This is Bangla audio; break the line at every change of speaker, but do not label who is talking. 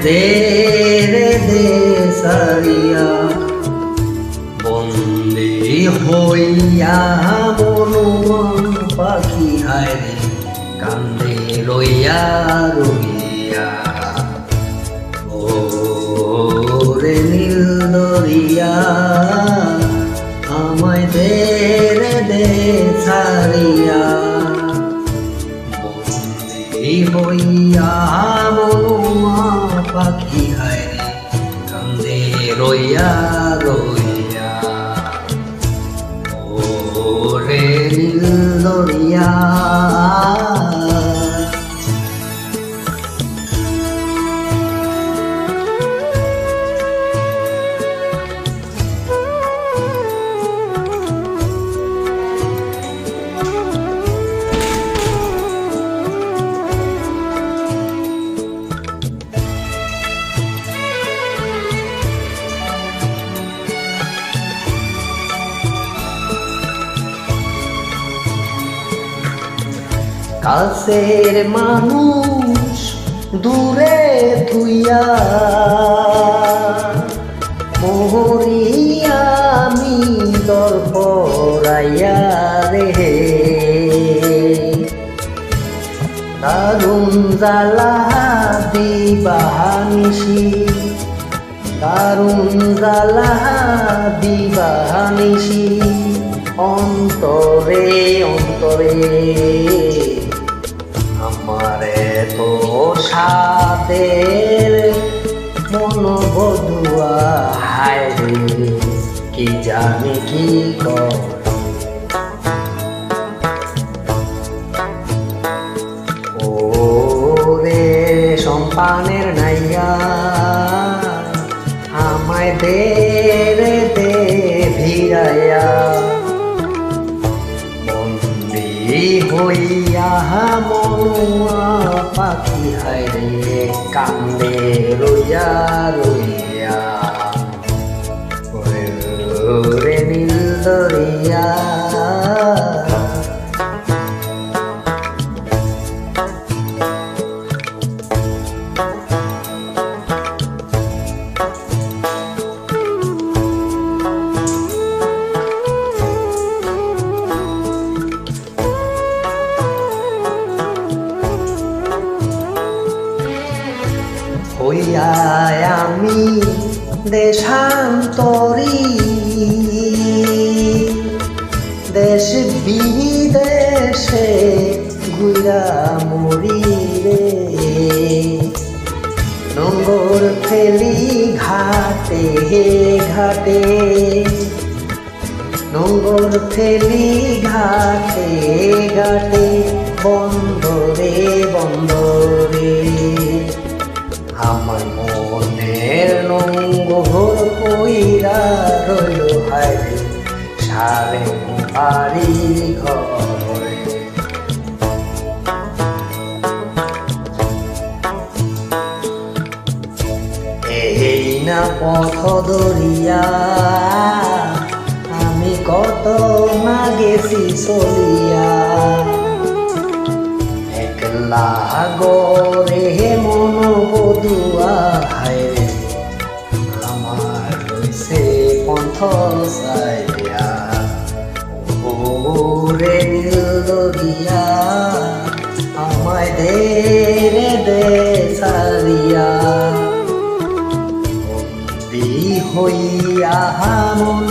দে সারিয়া বন্দি হইয়া মনুয়া পাখি হায় রে কান্দে রইয়া রইয়া ও রে নীল দরিয়া আমায় দে সারিয়া বন্দি হইয়া মনুয়া পাখি হায় রে কান্দে রইয়া রইয়া ও রে নীল দরিয়া কাছের মানুষ দূরে থুইয়া মোহরিয়া আমি দরপরাইয়া রে দারুণ জ্বালা দিবানিসি দারুণ জ্বালা দিবানিসি অন্তরে অন্তরে আমারে তো সাদের মন বধুয়া হায় রে কি জানি কি কর ও রে সম্পানের নাইয়া আমায় দে ভিড়াইয়া হইয়া মনুয়া পাখি হায় রে কান্দে রইয়া রইয়া রে নীল দরিয়া হইয়া আমি দেশান্তরী দেশ বিদেশে ঘুরা মরি রে নোংর ফেলি ঘাটে ঘাটে নোংর ফেলি ঘাটে ঘাটে বন্দরে বন্দরে আমার মনের নোংর কইরা রইল হায় সারে বাড়ি ঘরে এই না পথ দরিয়া আমি কত না গেছি চলিয়া একলা গরে মন বধুয়া হায় রে আমার রইছে পন্থ সাইয়া ও রে নীল দরিয়া আমায় দে সারিয়া বন্দি হইয়া মন